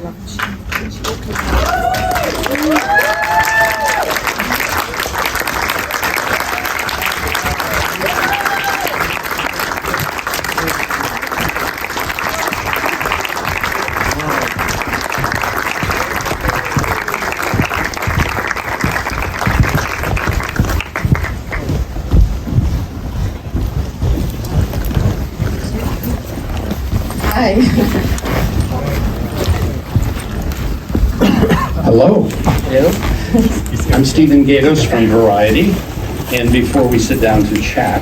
Hi. Hello. Hello. I'm Stephen Gatos from Variety, and before we sit down to chat,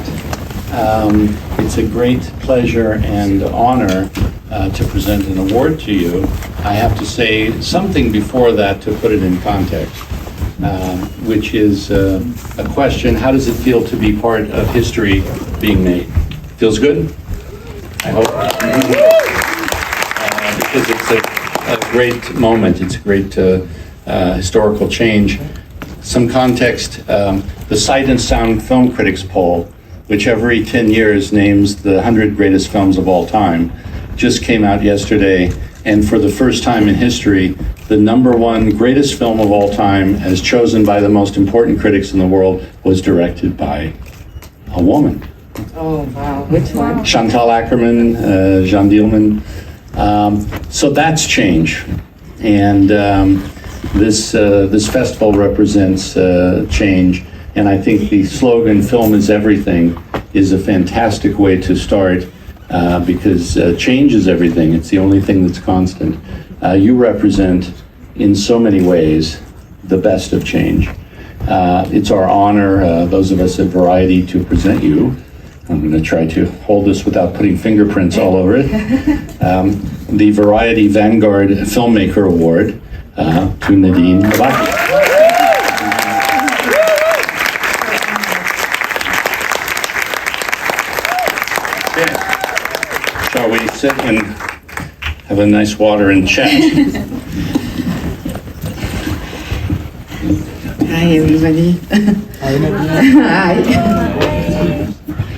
it's a great pleasure and honor to present an award to you. I have to say something before that to put it in context, which is a question: how does it feel to be part of history being made? Feels good? I hope. Because it's a great moment. It's a great historical change. Some context, the Sight and Sound Film Critics Poll, which every 10 years names the 100 greatest films of all time, just came out yesterday, and for the first time in history, the #1 greatest film of all time, as chosen by the most important critics in the world, was directed by a woman. Oh, wow. Which one? Chantal Ackerman, Jean Dielman. So that's change, and this festival represents change. And I think the slogan "Film is Everything" is a fantastic way to start because change is everything. It's the only thing that's constant. You represent, in so many ways, the best of change. It's our honor, those of us at Variety, to present you. I'm going to try to hold this without putting fingerprints all over it. The Variety Vanguard Filmmaker Award to Nadine. Labaki. Okay. Shall we sit and have a nice water and chat? Hi, everybody. Hi.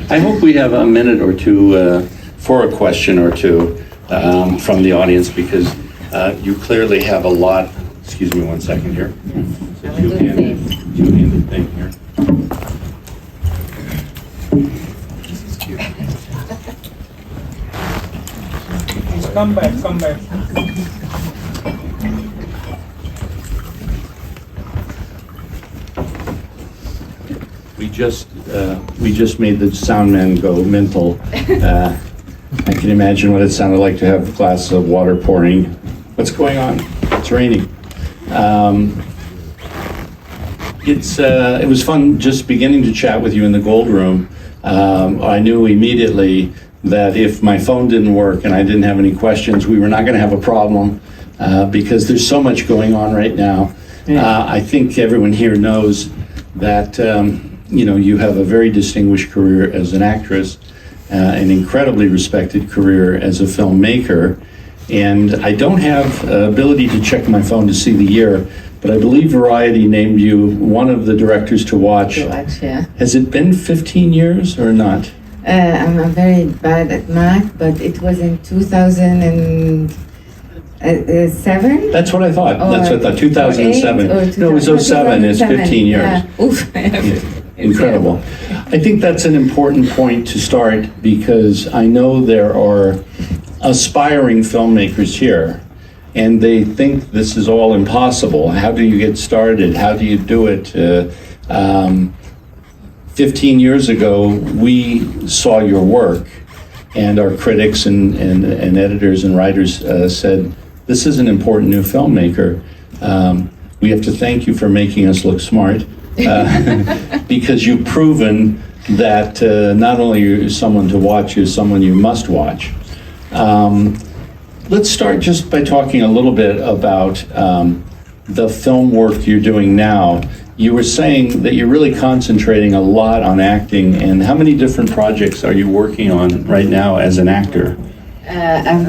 I hope we have a minute or two for a question or two from the audience, because you clearly have a lot. Excuse me one second here. Two-handed thing here. Come back, come back. We just made the sound man go mental. I can imagine what it sounded like to have a glass of water pouring. What's going on? It's raining. It was fun just beginning to chat with you in the Gold Room. I knew immediately that if my phone didn't work and I didn't have any questions, we were not going to have a problem because there's so much going on right now. I think everyone here knows that you have a very distinguished career as an actress, an incredibly respected career as a filmmaker, and I don't have ability to check my phone to see the year, but I believe Variety named you one of the directors to watch. Yeah. Has it been 15 years or not? I'm very bad at math, but it was in 2007. That's what I thought. That's what I thought. 2007. No, it was 07. It's 15 years. Yeah. Oof. Incredible. I think that's an important point to start, because I know there are aspiring filmmakers here and they think this is all impossible. How do you get started? How do you do it? 15 years ago, we saw your work, and our critics and editors and writers said, this is an important new filmmaker. We have to thank you for making us look smart, because you've proven that not only are you someone to watch, you're someone you must watch. Let's start just by talking a little bit about the film work you're doing now. You were saying that you're really concentrating a lot on acting, and how many different projects are you working on right now as an actor? I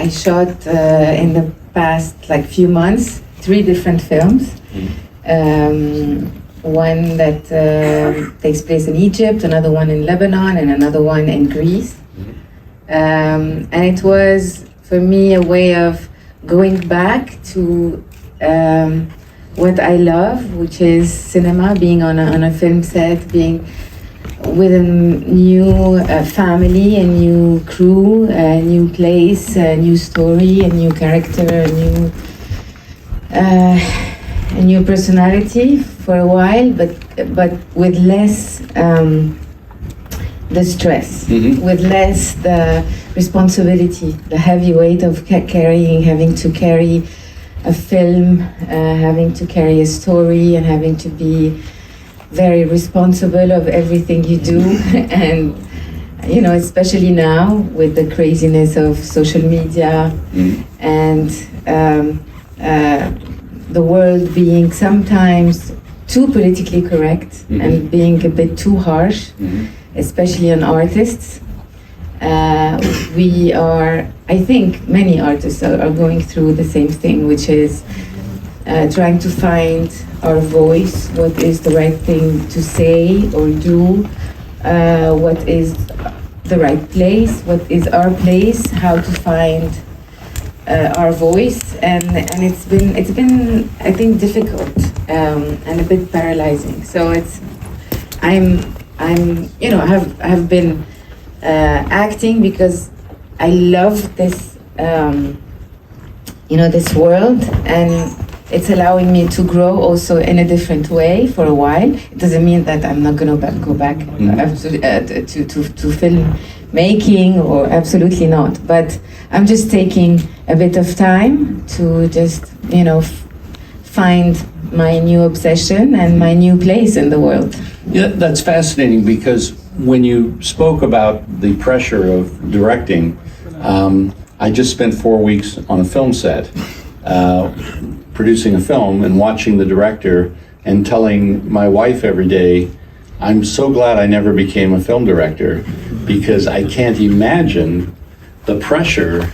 shot in the past few months 3 different films. One that takes place in Egypt, another one in Lebanon, and another one in Greece. And it was for me a way of going back to what I love, which is cinema, being on a film set, being with a new family, a new crew, a new place, a new story, a new character, a new personality for a while, but with less the stress, with less the responsibility, the heavy weight of having to carry a film, having to carry a story, and having to be very responsible of everything you do. And especially now with the craziness of social media and the world being sometimes too politically correct and being a bit too harsh, especially on artists. I think many artists are going through the same thing, which is trying to find our voice, what is the right thing to say or do, what is the right place, what is our place, how to find our voice, and it's been I think difficult and a bit paralyzing. So I have been acting because I love this this world, and it's allowing me to grow also in a different way for a while. It doesn't mean that I'm not going to go back to film making, or absolutely not. But I'm just taking a bit of time to just find my new obsession and my new place in the world. Yeah, that's fascinating, because when you spoke about the pressure of directing, I just spent 4 weeks on a film set, producing a film and watching the director and telling my wife every day, I'm so glad I never became a film director, because I can't imagine the pressure.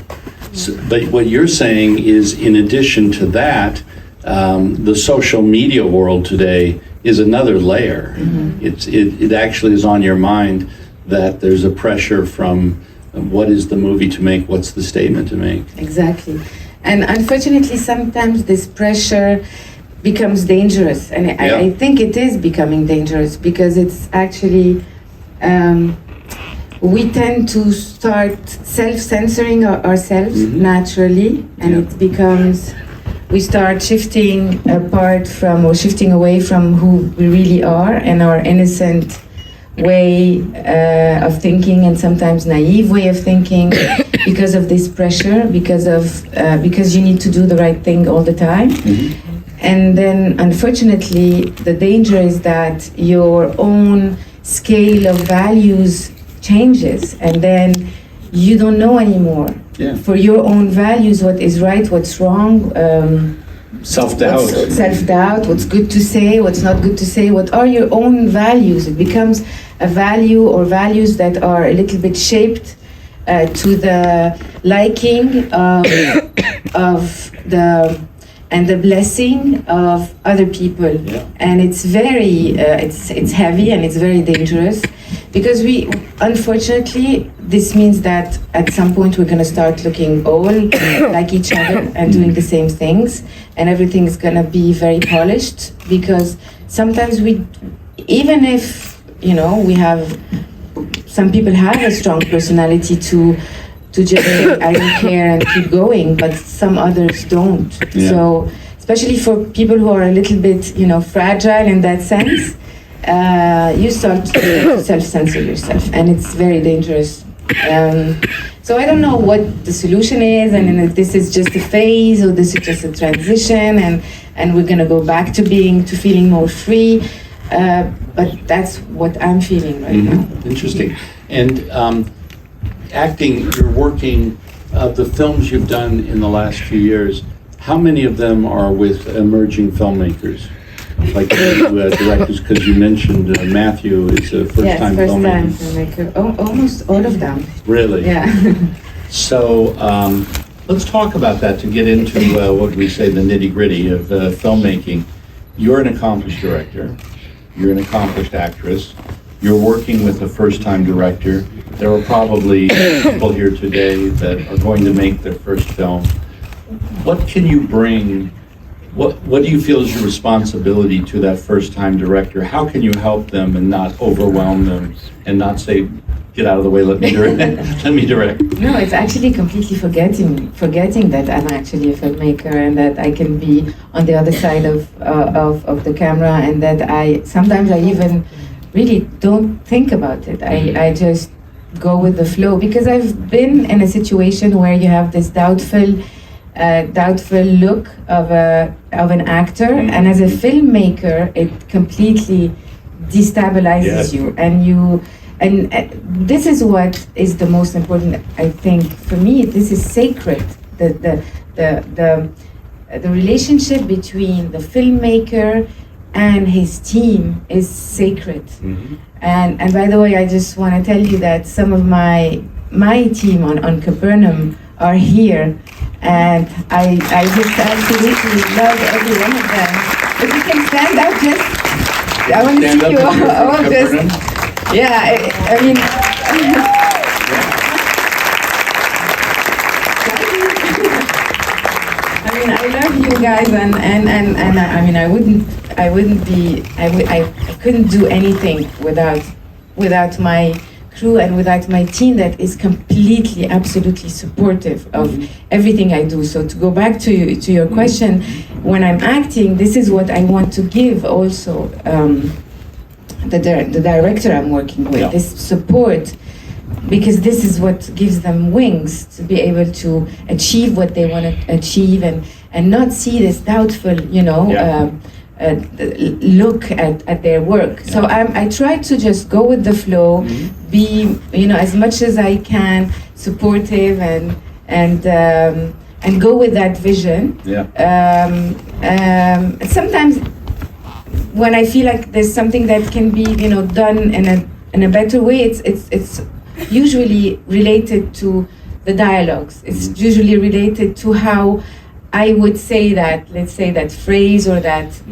But what you're saying is, in addition to that, the social media world today is another layer. It actually is on your mind that there's a pressure from what is the movie to make, what's the statement to make. Exactly. And unfortunately, sometimes this pressure becomes dangerous. And I think it is becoming dangerous, because it's actually, we tend to start self-censoring ourselves naturally, and it becomes, we start shifting away from who we really are and our innocent way of thinking, and sometimes naive way of thinking, because of this pressure, because you need to do the right thing all the time. And then unfortunately the danger is that your own scale of values changes, and then you don't know anymore for your own values what is right, what's wrong, self-doubt, what's good to say, what's not good to say, what are your own values. It becomes a value or values that are a little bit shaped to the liking of the blessing of other people. And it's very it's heavy, and it's very dangerous, because unfortunately this means that at some point we're going to start looking all like each other and doing the same things, and everything is going to be very polished, because sometimes even if we have, some people have a strong personality to just say I don't care and keep going, but some others don't. So especially for people who are a little bit fragile in that sense, you start to self-censor yourself, and it's very dangerous. So I don't know what the solution is, and if this is just a phase, or this is just a transition, and we're gonna go back to feeling more free. But that's what I'm feeling right now. Interesting. And acting, you're working, the films you've done in the last few years, how many of them are with emerging filmmakers? Like directors, because you mentioned Matthew is a first-time filmmaker. Almost all of them. Really? Yeah. So let's talk about that to get into what we say the nitty-gritty of filmmaking. You're an accomplished director. You're an accomplished actress. You're working with a first-time director. there are probably people here today that are going to make their first film. What can you bring? What do you feel is your responsibility to that first-time director? How can you help them and not overwhelm them and not say, "Get out of the way, let me direct"? Let me direct. No, it's actually completely forgetting that I'm actually a filmmaker and that I can be on the other side of the camera, and that sometimes I even really don't think about it. I just go with the flow, because I've been in a situation where you have this doubtful look of an actor, and as a filmmaker, it completely destabilizes you, and this is what is the most important. I think for me, this is sacred. The relationship between the filmmaker and his team is sacred. Mm-hmm. And by the way, I just want to tell you that some of my team on Capernaum are here, and I just absolutely love every one of them. If you can stand up, I want to see you all just. Yeah, I mean. I mean, I love you guys, and I mean, I couldn't do anything without my crew and without my team that is completely, absolutely supportive of everything I do. So to go back to your question, when I'm acting, this is what I want to give also the director I'm working with, this support, because this is what gives them wings to be able to achieve what they want to achieve, and not see this doubtful, look at their work. So I try to just go with the flow, be as much as I can supportive and go with that vision. Sometimes when I feel like there's something that can be done in a better way, it's usually related to the dialogues. It's usually related to how I would say that, let's say that phrase or that,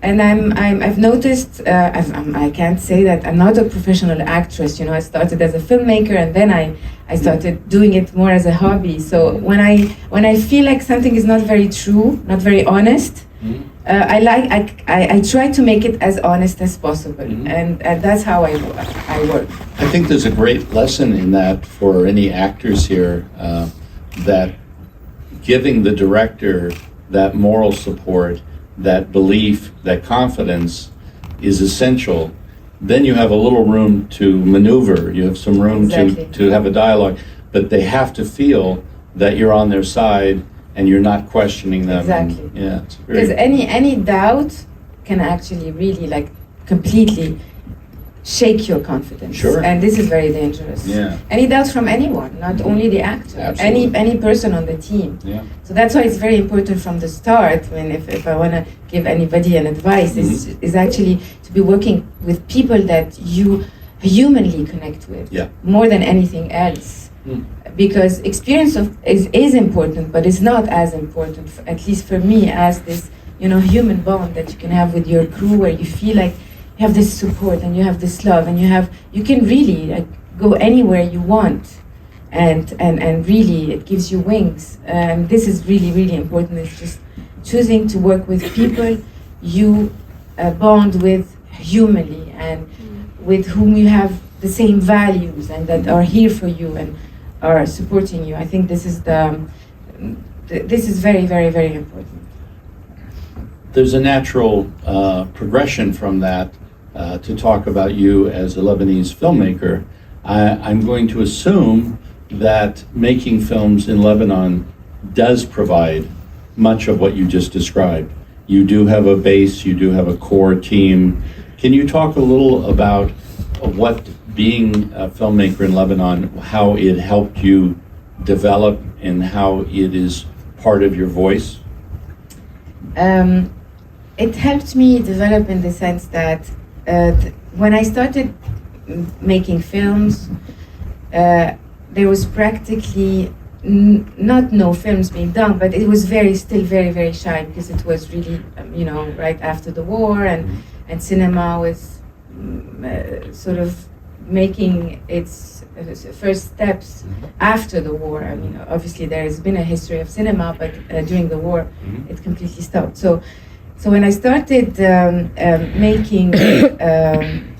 and I've noticed, I can't say that I'm not a professional actress. I started as a filmmaker, and then I started doing it more as a hobby. So when I feel like something is not very true, not very honest, I try to make it as honest as possible, and that's how I work. I think there's a great lesson in that for any actors here, that giving the director that moral support, that belief, that confidence is essential. Then you have a little room to maneuver. You have some room to have a dialogue, but they have to feel that you're on their side and you're not questioning them. Exactly. Because any doubt can actually really completely shake your confidence. Sure. And this is very dangerous. Yeah. Any doubts from anyone, not only the actor. Absolutely. Any person on the team. Yeah. So that's why it's very important from the start, when if I want to give anybody an advice, is actually to be working with people that you humanly connect with, more than anything else. Because experience is important, but it's not as important, at least for me, as this human bond that you can have with your crew, where you feel like you have this support and you have this love, and you can really go anywhere you want, and really it gives you wings. And this is really, really important. It's just choosing to work with people you bond with humanly, and with whom you have the same values, and that are here for you and are supporting you. I think this is this is very, very, very important. There's a natural progression from that to talk about you as a Lebanese filmmaker. I'm going to assume that making films in Lebanon does provide much of what you just described. You do have a base, you do have a core team. Can you talk a little about what being a filmmaker in Lebanon, how it helped you develop and how it is part of your voice? It helped me develop in the sense that when I started making films, there was practically not no films being done, but it was still very, very shy, because it was really, right after the war, and cinema was sort of making its first steps after the war. I mean, obviously there has been a history of cinema, but during the war, it completely stopped. So when I started making,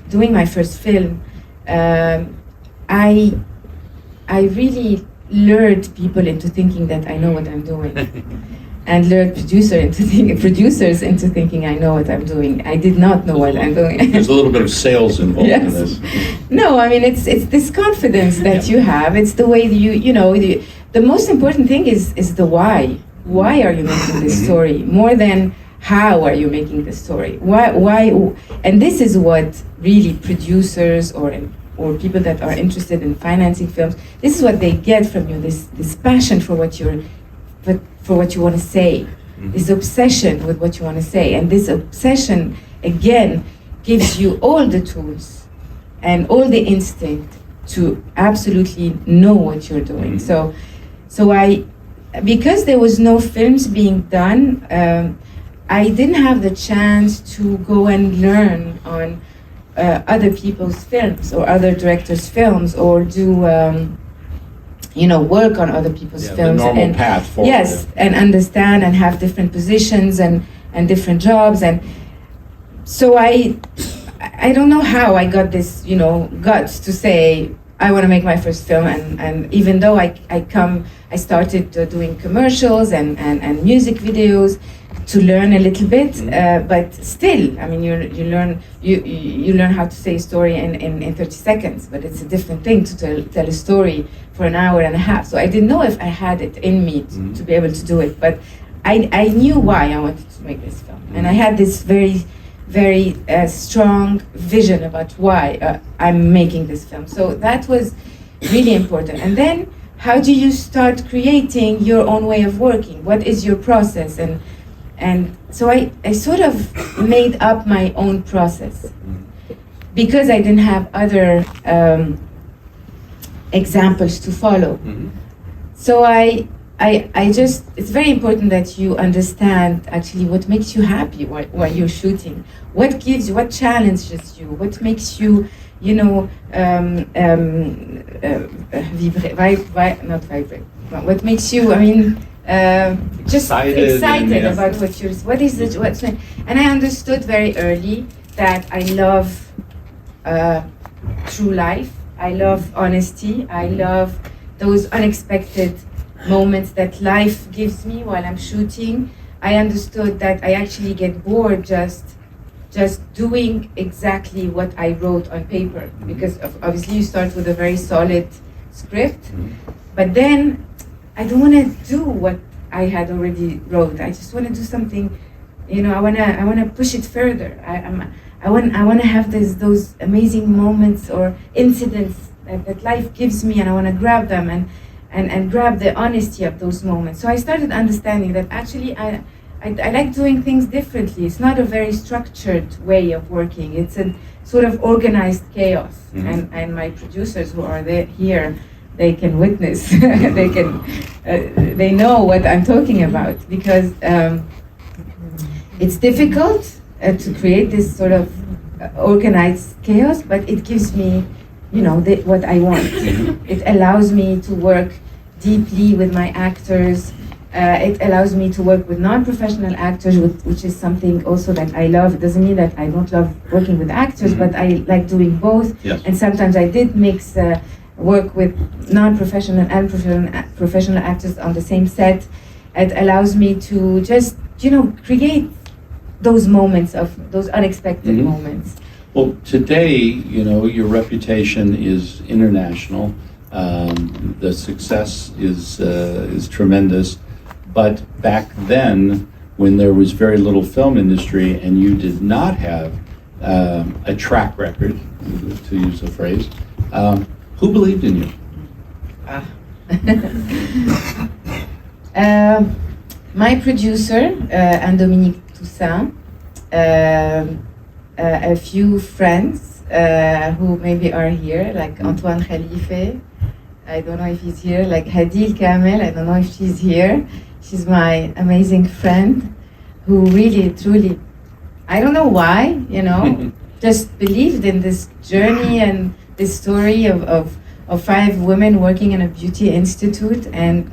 doing my first film, I really lured people into thinking that I know what I'm doing, and lured producers into thinking I know what I'm doing. I did not know what I'm doing. There's a little bit of sales involved in this. No, I mean it's this confidence that you have. It's the way that you know. The most important thing is the why. Why are you making this story more than how are you making this story? Why? And this is what really producers or people that are interested in financing films, this is what they get from you, this passion for what you want to say, this obsession with what you want to say. And this obsession, again, gives you all the tools and all the instinct to absolutely know what you're doing. So because there was no films being done, I didn't have the chance to go and learn on other people's films or other directors' films, or do work on other people's films. The normal path forward. Yes, and understand and have different positions and different jobs. And so I don't know how I got this guts to say I want to make my first film. And even though I started doing commercials and music videos to learn a little bit, but still, I mean, you learn how to say a story in 30 seconds, but it's a different thing to tell a story for an hour and a half. So I didn't know if I had it in me to be able to do it, but I knew why I wanted to make this film, and I had this very, very strong vision about why I'm making this film. So that was really important. And then, how do you start creating your own way of working? What is your process? And so I sort of made up my own process because I didn't have other examples to follow. So I just, it's very important that you understand actually what makes you happy while you're shooting. What challenges you, what makes you, not vibrate. What makes you, just excited about and I understood very early that I love true life. I love honesty. I love those unexpected moments that life gives me while I'm shooting. I understood that I actually get bored just doing exactly what I wrote on paper, because obviously you start with a very solid script, but then I don't want to do what I had already wrote. I just want to do something, I want to push it further. I want to have those amazing moments or incidents that life gives me, and I want to grab them and grab the honesty of those moments. So I started understanding that actually I like doing things differently. It's not a very structured way of working. It's a sort of organized chaos. And my producers who are here, they can witness. They know what I'm talking about, because it's difficult to create this sort of organized chaos, but it gives me, what I want. It allows me to work deeply with my actors. It allows me to work with non-professional actors, which is something also that I love. It doesn't mean that I don't love working with actors, but I like doing both. Yes. And sometimes I did mix work with non-professional and professional actors on the same set. It allows me to just, create those moments of those unexpected moments. Well, today, your reputation is international. The success is tremendous. But back then, when there was very little film industry and you did not have a track record, to use the phrase, who believed in you? My producer, Anne-Dominique Toussaint, a few friends who maybe are here, like Antoine Khalife, I don't know if he's here, like Hadil Kamel, I don't know if she's here. She's my amazing friend who really, truly, I don't know why, just believed in this journey and this story of 5 women working in a beauty institute, and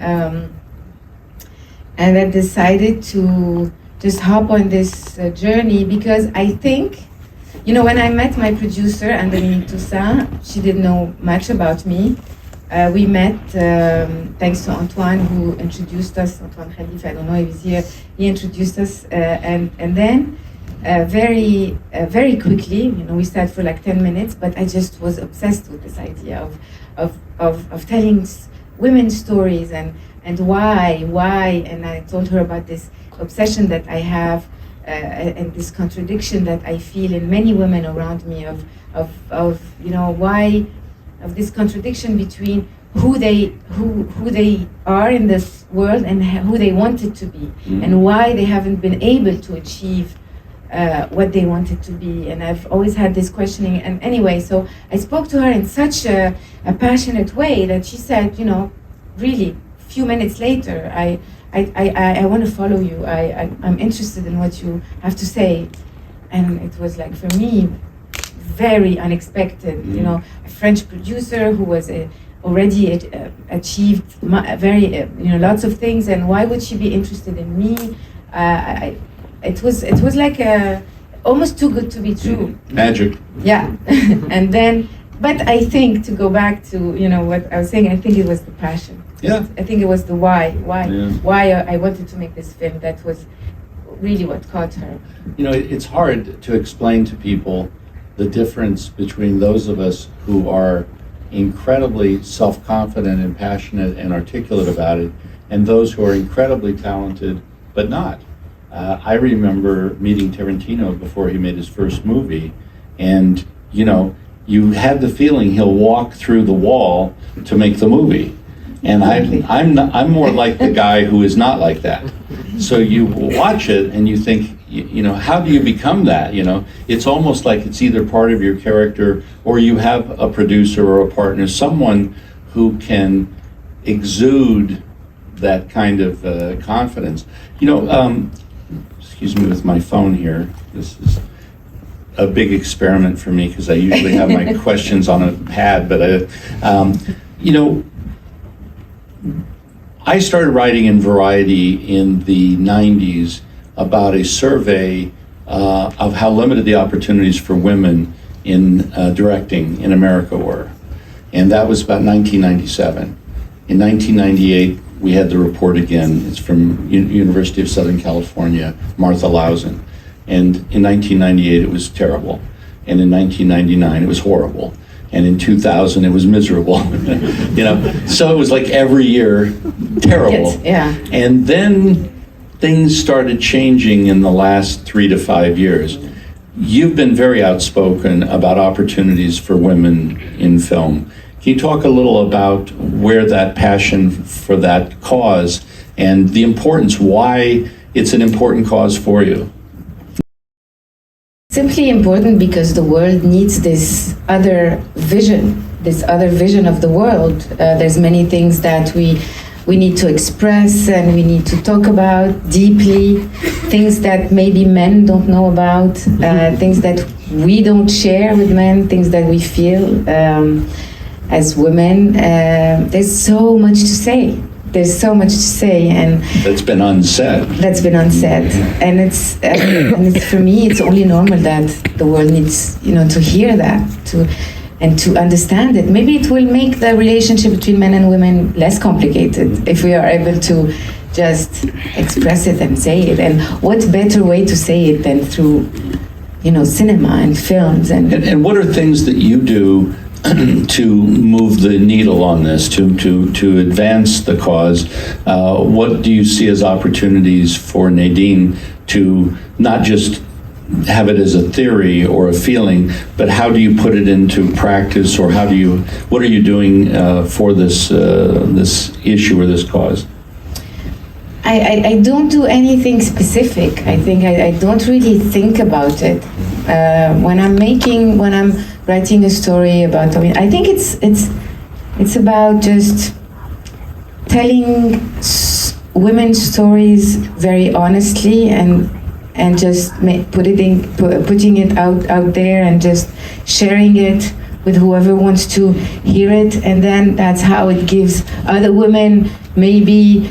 I decided to just hop on this journey because I think, when I met my producer, Nadine, she didn't know much about me. We met thanks to Antoine, who introduced us. Antoine Khalifa, I don't know if he's here. He introduced us, and then very quickly, we sat for like 10 minutes, but I just was obsessed with this idea of telling women's stories and why. And I told her about this obsession that I have and this contradiction that I feel in many women around me of why. Of this contradiction between who they are in this world and who they wanted to be, and why they haven't been able to achieve what they wanted to be. And I've always had this questioning. And anyway, so I spoke to her in such a passionate way that she said, really, a few minutes later, I want to follow you. I'm interested in what you have to say. And it was like, for me, very unexpected. A French producer who was already achieved very lots of things, and why would she be interested in me? It was like almost too good to be true. Magic. Yeah. And then, but I think, to go back to what I was saying, I think it was the passion. Yeah. I think it was the why Yeah. I wanted to make this film. That was really what caught her. It's hard to explain to people the difference between those of us who are incredibly self-confident and passionate and articulate about it, and those who are incredibly talented but not. I remember meeting Tarantino before he made his first movie, and you had the feeling he'll walk through the wall to make the movie. And I'm more like the guy who is not like that. So you watch it and you think, how do you become that? It's almost like it's either part of your character, or you have a producer or a partner, someone who can exude that kind of confidence. Excuse me with my phone here. This is a big experiment for me because I usually have my questions on a pad, but I started writing in Variety in the 90s about a survey of how limited the opportunities for women in directing in America were. And that was about 1997. In 1998, we had the report again. It's from University of Southern California, Martha Lausen. And in 1998, it was terrible. And in 1999, it was horrible. And in 2000, it was miserable. So it was like every year, terrible. Yes, yeah. And then things started changing in the last 3 to 5 years. You've been very outspoken about opportunities for women in film. Can you talk a little about where that passion for that cause and the importance, why it's an important cause for you? Simply important because the world needs this other vision of the world. There's many things that we need to express and we need to talk about deeply, things that maybe men don't know about, things that we don't share with men, things that we feel as women. There's so much to say. And that's been unsaid. And it's for me, it's only normal that the world needs, to hear that, and to understand it. Maybe it will make the relationship between men and women less complicated if we are able to just express it and say it. And what better way to say it than through, cinema and films and what are things that you do to move the needle on this, to advance the cause? What do you see as opportunities for Nadine to not just have it as a theory or a feeling, but how do you put it into practice, or what are you doing for this issue or this cause? I don't do anything specific. I think I don't really think about it. When I'm writing a story about, I think it's about just telling women's stories very honestly and just putting it out there and just sharing it with whoever wants to hear it, and then that's how it gives other women maybe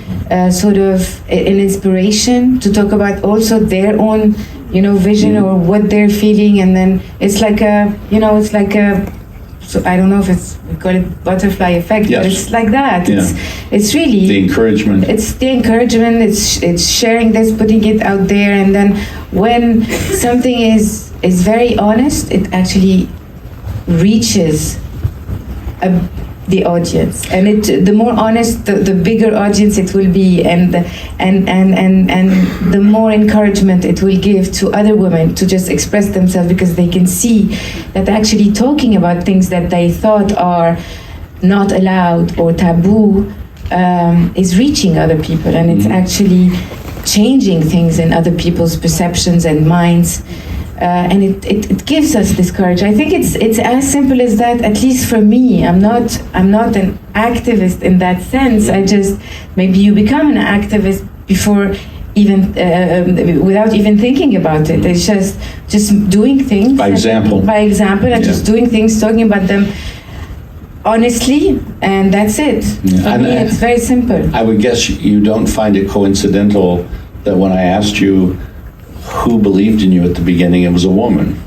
sort of an inspiration to talk about also their own, vision or what they're feeling, and then it's like so I don't know if we call it butterfly effect, yes. but it's like that. Yeah. It's really the encouragement. It's the encouragement. It's sharing this, putting it out there, and then when something is very honest, it actually reaches the audience, and the more honest, the bigger audience it will be, and the more encouragement it will give to other women to just express themselves, because they can see that actually talking about things that they thought are not allowed or taboo is reaching other people, and it's actually changing things in other people's perceptions and minds. And it gives us this courage. I think it's as simple as that. At least for me, I'm not an activist in that sense. I just, maybe you become an activist before even without even thinking about it. It's just doing things By example, and just doing things, talking about them honestly, and that's it. For me, it's very simple. I would guess you don't find it coincidental that when I asked you who believed in you at the beginning, it was a woman.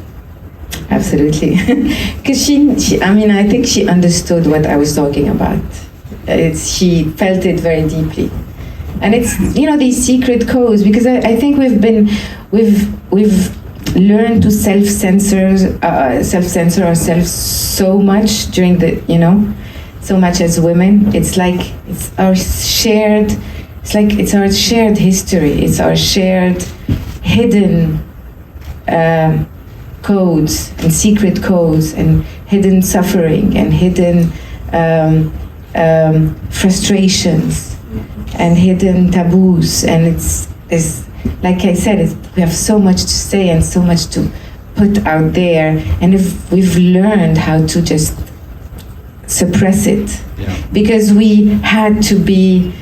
Absolutely, because I think she understood what I was talking about. She felt it very deeply, and it's these secret codes, because I think we've learned to self-censor ourselves so much during so much as women. It's our shared history. It's our shared hidden codes and secret codes and hidden suffering and hidden frustrations and hidden taboos, and it's like I said, we have so much to say and so much to put out there, and if we've learned how to just suppress it, because we had to be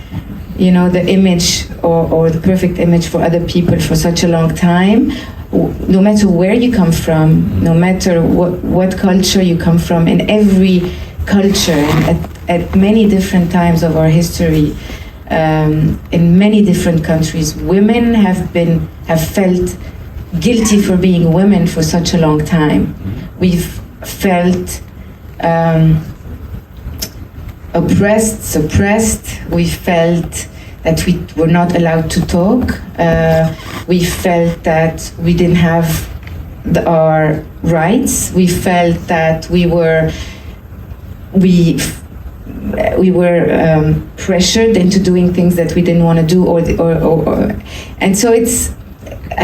the image or the perfect image for other people for such a long time. No matter where you come from, no matter what culture you come from, in every culture, at many different times of our history, in many different countries, women have felt guilty for being women for such a long time. We've felt oppressed, suppressed. We felt that we were not allowed to talk. We felt that we didn't have our rights. We felt that we were pressured into doing things that we didn't want to do, and so I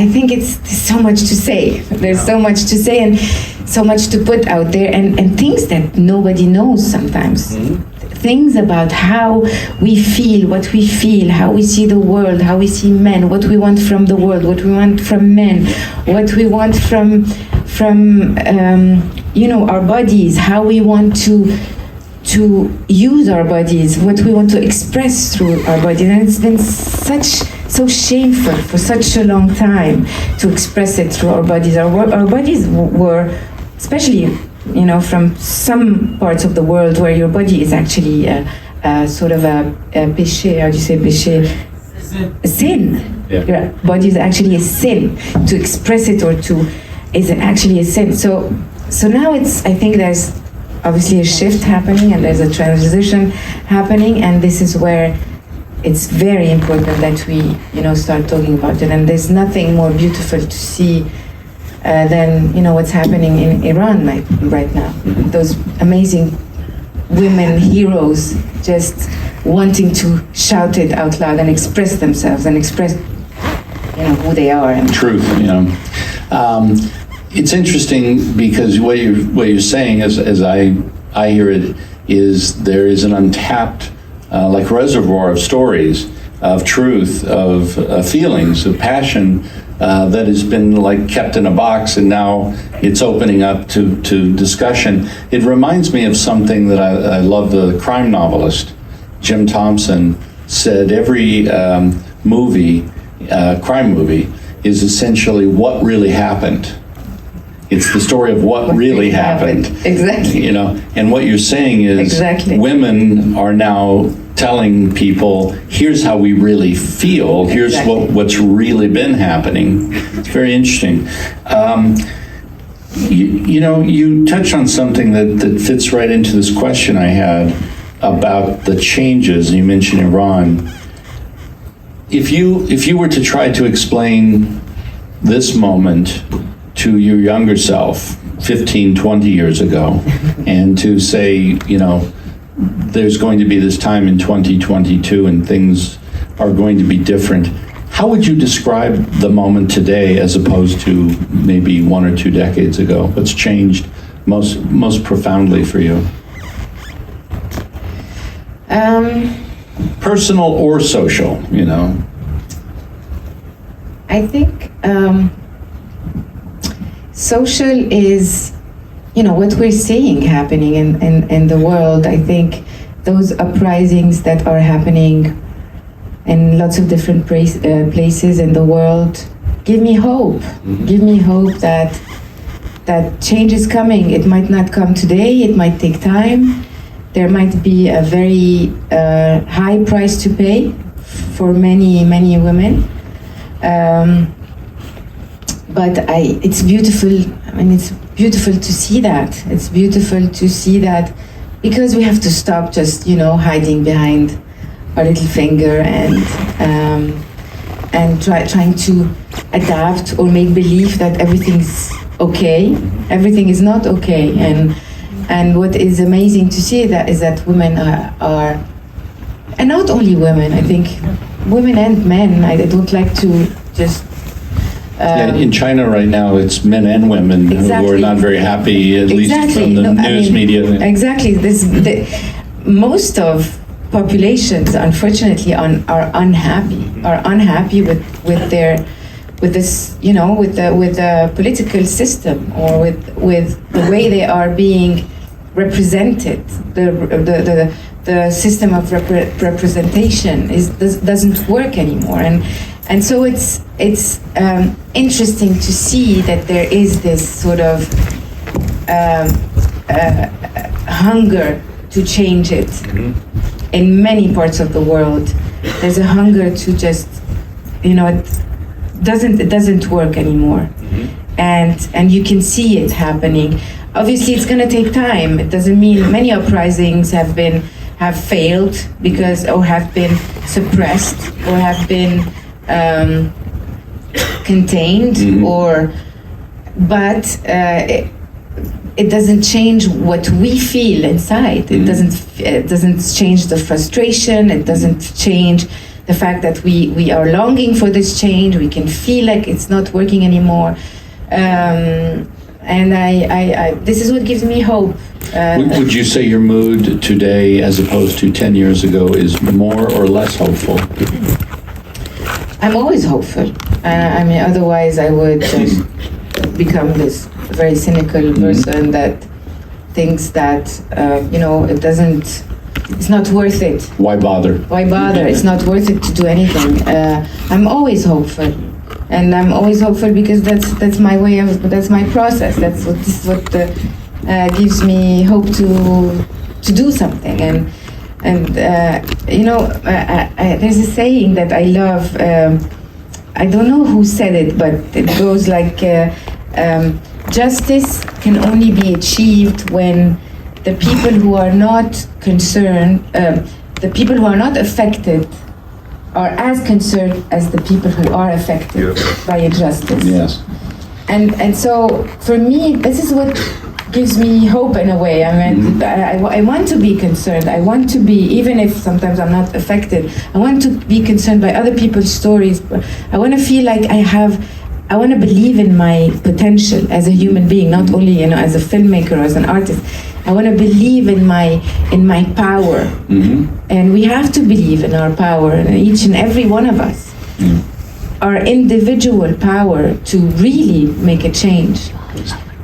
think there's so much to say. There's so much to say and so much to put out there, and things that nobody knows sometimes. Things about how we feel, what we feel, how we see the world, how we see men, what we want from the world, what we want from men, what we want from our bodies, how we want to use our bodies, what we want to express through our bodies. And it's been so shameful for such a long time to express it through our bodies. Our bodies were, especially from some parts of the world where your body is actually sort of a péché. How do you say péché? A sin. Yeah. Your body is actually a sin. To express it is actually a sin. So now I think there's obviously a shift happening, and there's a transition happening, and this is where it's very important that we start talking about it. And there's nothing more beautiful to see than what's happening in Iran right now. Those amazing women heroes just wanting to shout it out loud and express themselves and express who they are. And truth. It's interesting because what you're saying, as I hear it, is there is an untapped like reservoir of stories, of truth, of feelings, of passion that has been like kept in a box, and now it's opening up to discussion. It reminds me of something that I love. The crime novelist Jim Thompson said every crime movie is essentially what really happened. It's the story of what really happened. Exactly. You know, and what you're saying is Exactly. women are now telling people, here's how we really feel. Here's Exactly. what's really been happening. It's very interesting. You know, you touched on something that fits right into this question I had about the changes. You mentioned Iran. If you were to try to explain this moment to your younger self 15, 20 years ago, and to say, you know, there's going to be this time in 2022 and things are going to be different, how would you describe the moment today as opposed to maybe 1 or 2 decades ago? What's changed most profoundly for you? Personal or social, you know? I think social is, you know, what we're seeing happening in the world. I think those uprisings that are happening in lots of different places in the world give me hope. Mm-hmm. Give me hope that change is coming. It might not come today, it might take time. There might be a very high price to pay for many, many women. But it's beautiful. I mean, it's beautiful to see that. It's beautiful to see that, because we have to stop just, you know, hiding behind our little finger and trying to adapt or make believe that everything's okay. Everything is not okay. And what is amazing to see is that women are, and not only women, I think women and men. I don't like to just. In China right now, it's men and women Exactly. who are not very happy, at least from the news media. Exactly. Most of populations, unfortunately, are unhappy with this, you know, with the political system, or with the way they are being represented. The system of representation doesn't work anymore, and so it's interesting to see that there is this sort of hunger to change it. Mm-hmm. In many parts of the world. There's a hunger to just, you know, it doesn't work anymore. Mm-hmm. And you can see it happening. Obviously, it's going to take time. It doesn't mean many uprisings have failed because, or have been suppressed, or have been contained, mm-hmm. But it doesn't change what we feel inside. Mm-hmm. It doesn't change the frustration. It doesn't change the fact that we are longing for this change. We can feel like it's not working anymore. And I this is what gives me hope. Would you say your mood today, as opposed to 10 years ago, is more or less hopeful? I'm always hopeful. I mean, otherwise I would just become this very cynical person that thinks that, you know, it's not worth it. Why bother? Why bother? It's not worth it to do anything. I'm always hopeful. And I'm always hopeful because that's my way of, that's my process. This is what gives me hope to do something. And you know, there's a saying that I love. I don't know who said it, but it goes like, justice can only be achieved when the people who are not concerned, the people who are not affected, are as concerned as the people who are affected by injustice. Yes. And so for me, this is what gives me hope in a way. I mean, I want to be concerned. I want to be, even if sometimes I'm not affected, I want to be concerned by other people's stories. I want to feel like I want to believe in my potential as a human being, not only, you know, as a filmmaker or as an artist. I want to believe in my power. Mm-hmm. And we have to believe in our power, and each and every one of us. Our individual power to really make a change.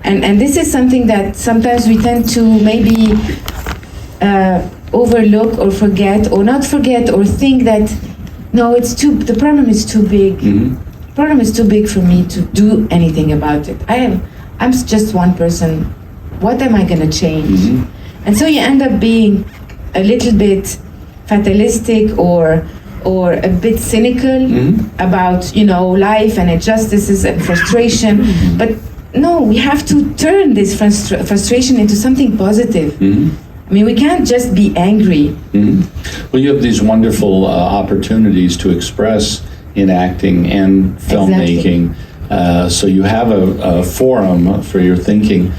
And this is something that sometimes we tend to maybe overlook or forget, or not forget, or think that, no, the problem is too big. Mm-hmm. The problem is too big for me to do anything about it. I am I'm just one person. What am I going to change? And so you end up being a little bit fatalistic or a bit cynical about, you know, life and injustices and frustration. But no, we have to turn this frustration into something positive. I mean, we can't just be angry. Well, you have these wonderful opportunities to express in acting and filmmaking. So you have a forum for your thinking.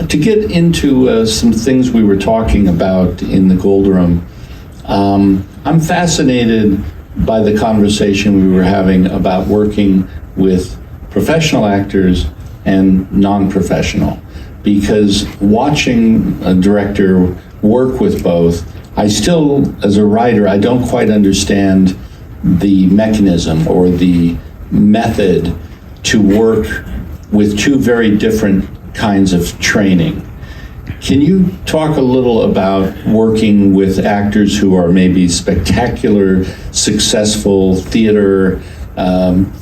To get into some things we were talking about in the Gold Room, I'm fascinated by the conversation we were having about working with professional actors and non-professional, because watching a director work with both, I still, as a writer, I don't quite understand the mechanism or the method to work with two very different kinds of training. Can you talk a little about working with actors who are maybe spectacular, successful theater,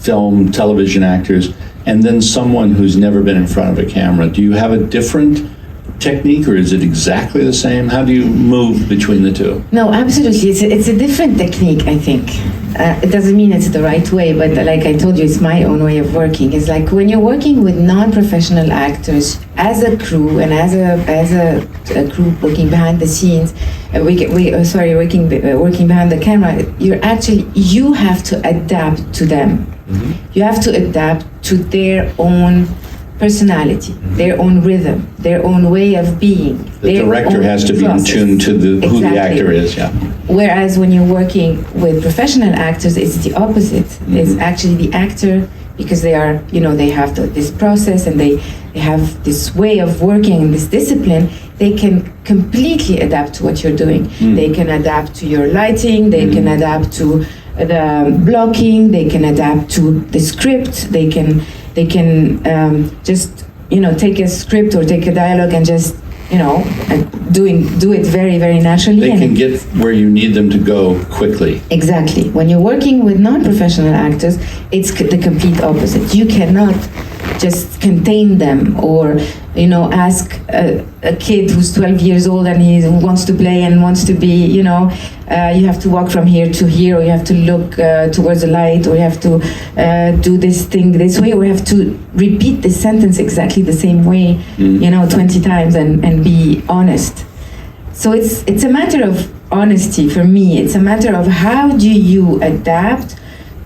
film, television actors, and then someone who's never been in front of a camera? Do you have a different technique, or is it exactly the same? How do you move between the two? No, absolutely. It's a different technique, I think. It doesn't mean it's the right way, but like I told you, it's my own way of working. It's like when you're working with non-professional actors as a crew and as a crew working behind the scenes, working behind the camera, you have to adapt to them. You have to adapt to their own personality, their own rhythm, their own way of being. The director has to be in tune to who the actor is, yeah. Whereas when you're working with professional actors, it's the opposite. It's actually the actor, because they are, you know, they have this process and they have this way of working and this discipline. They can completely adapt to what you're doing. They can adapt to your lighting, they can adapt to the blocking, they can adapt to the script, they can just, you know, take a script or take a dialogue and just, you know, do it very, very naturally. They can get where you need them to go quickly. Exactly. When you're working with non-professional actors, it's the complete opposite. You cannot just contain them or, you know, ask a kid who's 12 years old and he wants to play and wants to be, you know, you have to walk from here to here, or you have to look towards the light, or you have to do this thing this way, or you have to repeat the sentence exactly the same way, you know, 20 times and be honest. So it's a matter of honesty for me. It's a matter of how do you adapt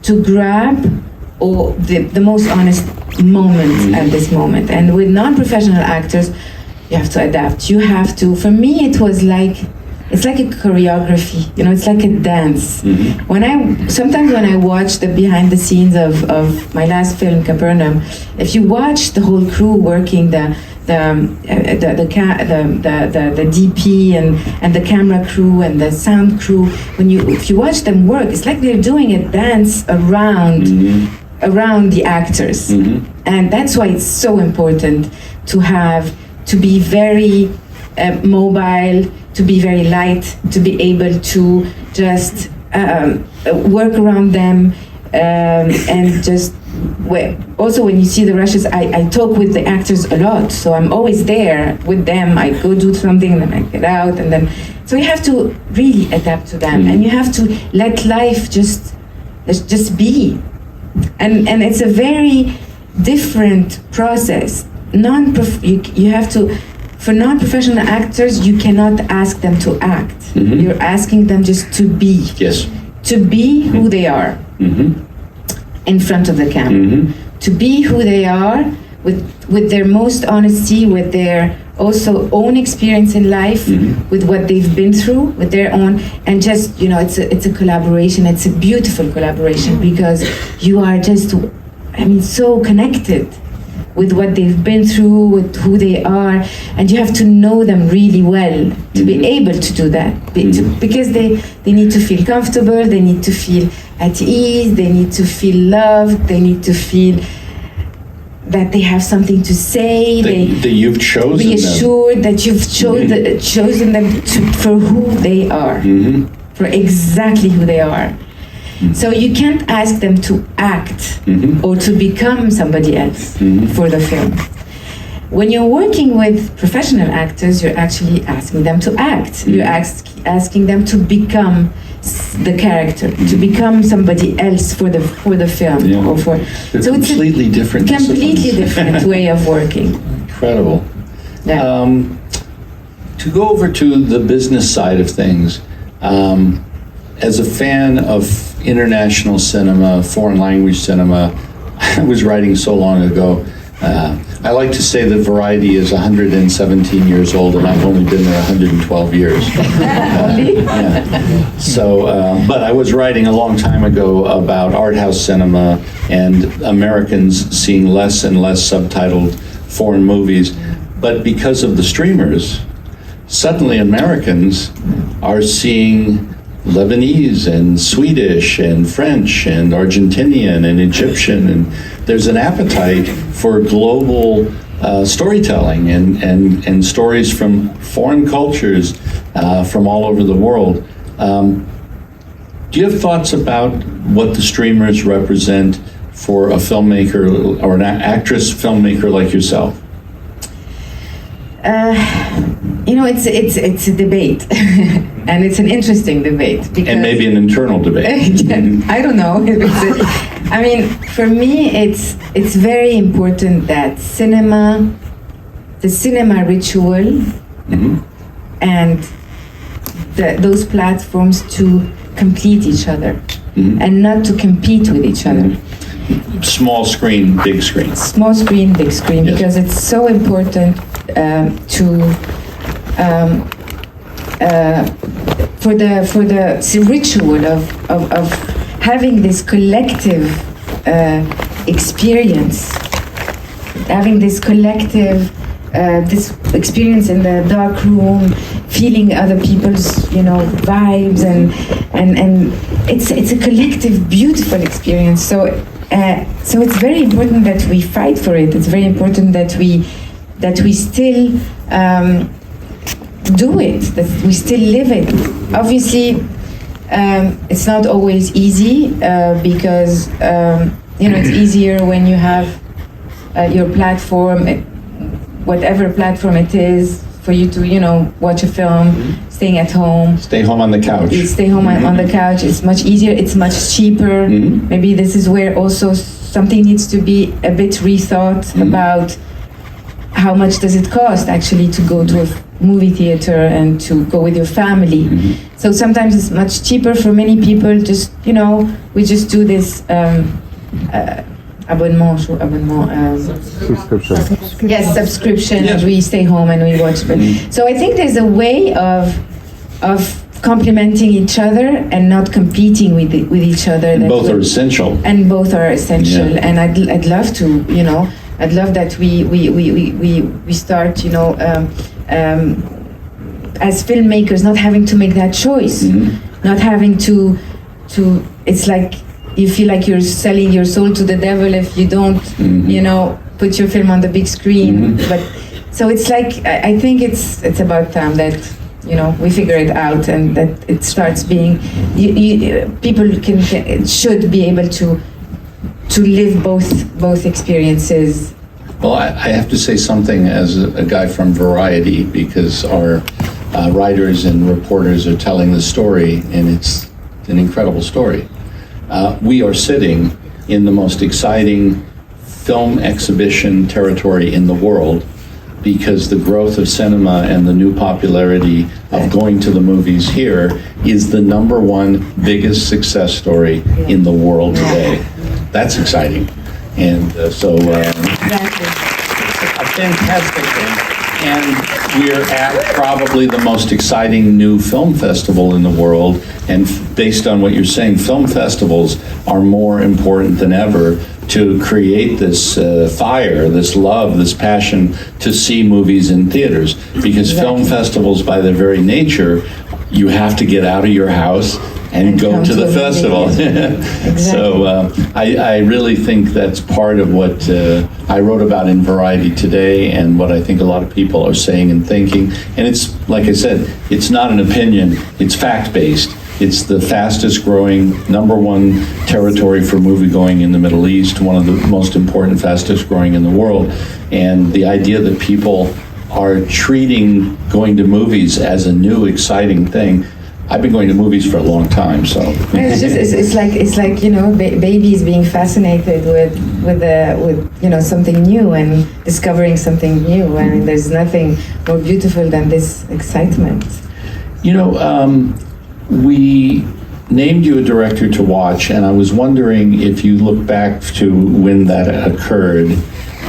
to grab or the most honest moment at this moment. And with non-professional actors, you have to adapt. You have to, for me, it's like a choreography, you know, it's like a dance. Sometimes when I watch the behind the scenes of my last film, Capernaum, if you watch the whole crew working the DP and the camera crew and the sound crew, if you watch them work, it's like they're doing a dance around the actors. And that's why it's so important to be very mobile, to be very light, to be able to just work around them, and just also when you see the rushes, I talk with the actors a lot, so I'm always there with them. I go do something and then I get out, and then so you have to really adapt to them, and you have to let life just be, and it's a very different process. You have to. For non-professional actors, you cannot ask them to act. You're asking them just to be. Yes. To be who they are in front of the camera. To be who they are with their most honesty, with their also own experience in life, with what they've been through, with their own, and just, you know, it's a collaboration. It's a beautiful collaboration because you are just, so connected with what they've been through, with who they are, and you have to know them really well to be able to do that. Because they need to feel comfortable, they need to feel at ease, they need to feel loved, they need to feel that they have something to say. That you've chosen reassured that you've chosen them for who they are, for exactly who they are. So you can't ask them to act or to become somebody else for the film. when you're working with professional actors, you're actually asking them to act. You're asking them to become the character, to become somebody else for the film, or for. They're so completely different. Completely different way of working. Incredible. Yeah. To go over to the business side of things, as a fan of international cinema, foreign language cinema, I was writing so long ago. I like to say that Variety is 117 years old, and I've only been there 112 years. Yeah. So, but I was writing a long time ago about art house cinema and Americans seeing less and less subtitled foreign movies. But because of the streamers, suddenly Americans are seeing Lebanese and Swedish and French and Argentinian and Egyptian, and there's an appetite for global storytelling and stories from foreign cultures from all over the world. Do you have thoughts about what the streamers represent for a filmmaker or an actress filmmaker like yourself? It's a debate, and it's an interesting debate. Because And maybe an internal debate. I don't know. I mean, for me, it's very important that the cinema ritual, and those platforms to complete each other, and not to compete with each other. Small screen, big screen. Small screen, big screen, Yes. because it's so important for the ritual of having this collective experience, having this collective this experience in the dark room, feeling other people's vibes, and it's a collective beautiful experience. So it's very important that we fight for it. It's very important that we still do it, that we still live it. Obviously, it's not always easy because it's easier when you have your platform, whatever platform it is, for you to watch a film, staying at home. Stay home on the couch. You stay home on the couch. It's much easier. It's much cheaper. Maybe this is where also something needs to be a bit rethought about how much does it cost actually to go to a movie theater and to go with your family. So sometimes it's much cheaper for many people. Just we just do this Subscription. Yes, subscription. Yes. And we stay home and we watch. So I think there's a way of complementing each other and not competing with each other. Both are essential. And both are essential. Yeah. And I'd love to, I'd love that we start, as filmmakers, not having to make that choice, not having to. It's like you feel like you're selling your soul to the devil if you don't, put your film on the big screen. But so it's like I think it's about time that we figure it out and that it starts being. People should be able to live both experiences. Well, I have to say something as a guy from Variety, because our writers and reporters are telling the story, and it's an incredible story. We are sitting in the most exciting film exhibition territory in the world, because the growth of cinema and the new popularity of going to the movies here is the #1 biggest success story in the world today. That's exciting. And so Exactly. a fantastic thing. And we're at probably the most exciting new film festival in the world. And based on what you're saying, film festivals are more important than ever to create this fire, this love, this passion to see movies in theaters. Because film festivals, by their very nature, you have to get out of your house and go to the festival. Exactly. So I really think that's part of what I wrote about in Variety today, and what I think a lot of people are saying and thinking. And it's, like I said, it's not an opinion, it's fact-based. It's the fastest growing, #1 territory for movie going in the Middle East, one of the most important, fastest growing in the world. And the idea that people are treating going to movies as a new, exciting thing. I've been going to movies for a long time, so. It's like babies being fascinated with something new and discovering something new. And there's nothing more beautiful than this excitement. We named you a director to watch, and I was wondering if you look back to when that occurred,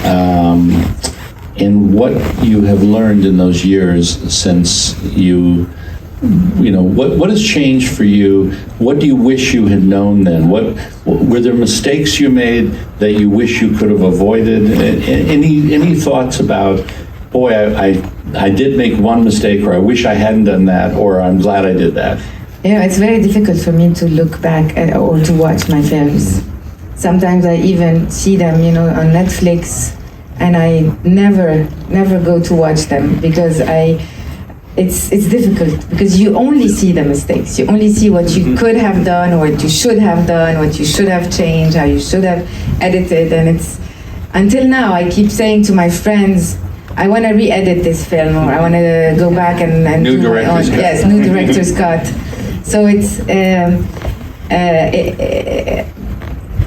and what you have learned in those years since what has changed for you? What do you wish you had known then? Were there mistakes you made that you wish you could have avoided? Any thoughts about, boy, I did make one mistake, or I wish I hadn't done that, or I'm glad I did that? It's very difficult for me to look back or to watch my films. Sometimes I even see them, on Netflix, and I never go to watch them because it's difficult, because you only see the mistakes. You only see what you could have done, or what you should have done, what you should have changed, how you should have edited, and it's until now I keep saying to my friends, I want to re-edit this film, or I want to go back and new do director's cut. Yes, new director's cut. So it's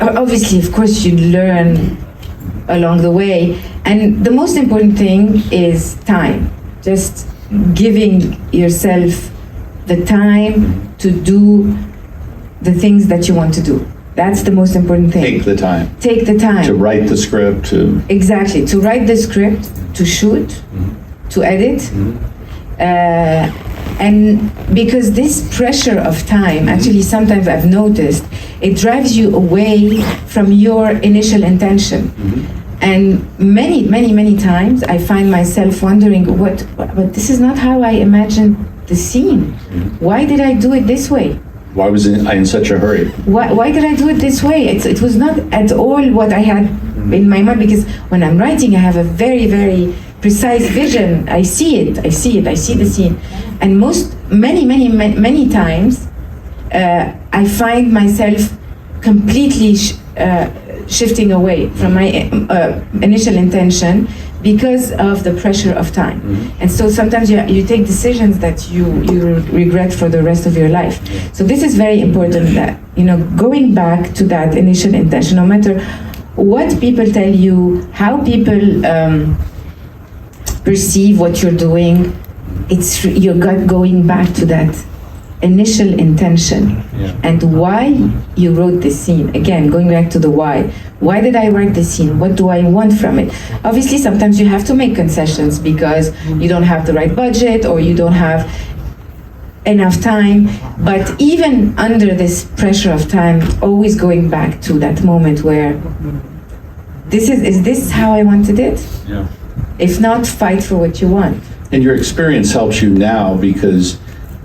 obviously, of course, you learn along the way, and the most important thing is time. Just giving yourself the time to do the things that you want to do. That's the most important thing. Take the time. Take the time. To write the script, to... Exactly. To write the script, to shoot, to edit. And because this pressure of time, actually sometimes I've noticed, it drives you away from your initial intention. And many times I find myself wondering, but this is not how I imagined the scene. Why did I do it this way? Why was I in such a hurry? Why did I do it this way? It was not at all what I had in my mind, because when I'm writing, I have a very, very precise vision. I see the scene. And many times, I find myself completely shifting away from my initial intention because of the pressure of time. And so sometimes you take decisions that you regret for the rest of your life. So this is very important, that going back to that initial intention, no matter what people tell you, how people perceive what you're doing, it's your gut going back to that initial intention and why you wrote this scene. Again, going back to the why. Why did I write this scene? What do I want from it? Obviously, sometimes you have to make concessions because you don't have the right budget or you don't have enough time. But even under this pressure of time, always going back to that moment where is this how I wanted it? Yeah. If not, fight for what you want. And your experience helps you now, because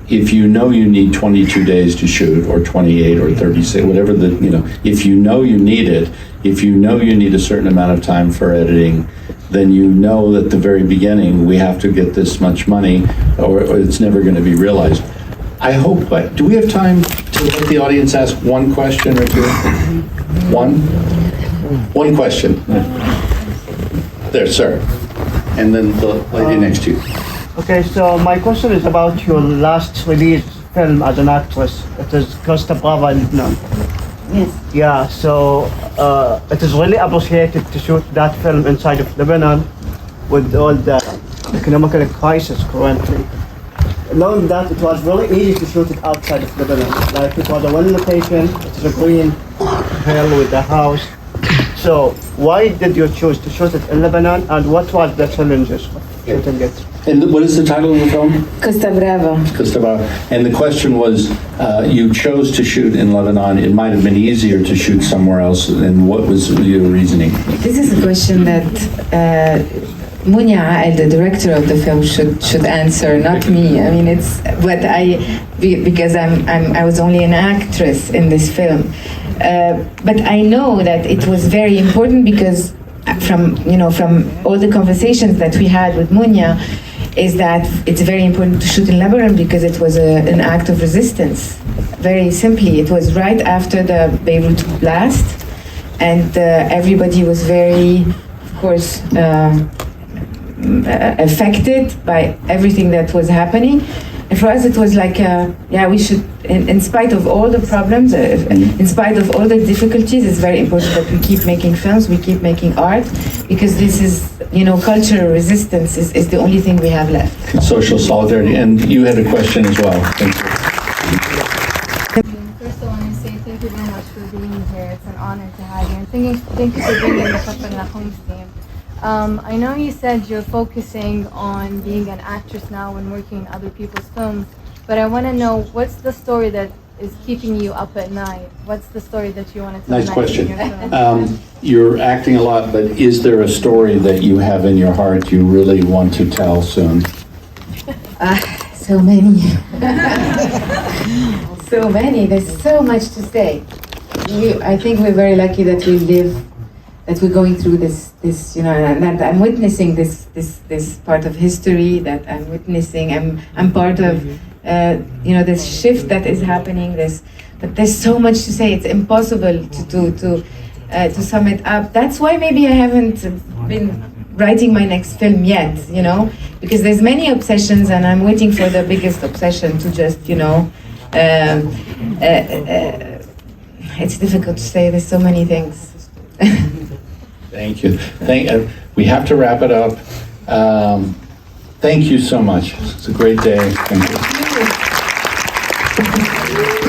if you know you need 22 days to shoot, or 28 or 36, whatever if you know you need it, if you know you need a certain amount of time for editing, then you know at the very beginning, we have to get this much money or it's never going to be realized. I hope, but do we have time to let the audience ask one question or two? One question. There, sir. And then the lady next to you. Okay, so my question is about your last release film as an actress. It is Costa Brava in Lebanon. Yes. Yeah, so it is really appreciated to shoot that film inside of Lebanon with all the economical crisis currently. Knowing that, it was really easy to shoot it outside of Lebanon. Like, it was a one location, it is a green hill with a house. So why did you choose to shoot it in Lebanon, and what was the challenges of shooting it? And what is the title of the film? Costa Brava. Costa Brava. And the question was, you chose to shoot in Lebanon. It might have been easier to shoot somewhere else. And what was your reasoning? This is a question that Munya, the director of the film, should answer, not me. I mean, because I was only an actress in this film. But I know that it was very important because from all the conversations that we had with Munya, is that it's very important to shoot in Lebanon because it was an act of resistance. Very simply, it was right after the Beirut blast, and everybody was very, of course, affected by everything that was happening. And for us, it was like, we should, in spite of all the problems, in spite of all the difficulties, it's very important that we keep making films, we keep making art, because this is, cultural resistance is the only thing we have left. Social solidarity. And you had a question as well. Thank you. First, I want to say thank you very much for being here. It's an honor to have you. And thank you for bringing the Kafir Nakhon's team. I know you said you're focusing on being an actress now and working in other people's films, but I want to know, what's the story that is keeping you up at night? What's the story that you want to tell? Nice question. In your film? You're acting a lot, but is there a story that you have in your heart you really want to tell soon? So many. So many. There's so much to say. I think we're very lucky that that we're going through this, and that I'm witnessing this part of history, that I'm witnessing. I'm part of, this shift that is happening. But there's so much to say. It's impossible to sum it up. That's why maybe I haven't been writing my next film yet, because there's many obsessions, and I'm waiting for the biggest obsession to just, it's difficult to say. There's so many things. Thank you. We have to wrap it up. Thank you so much. It's a great day. Thank you.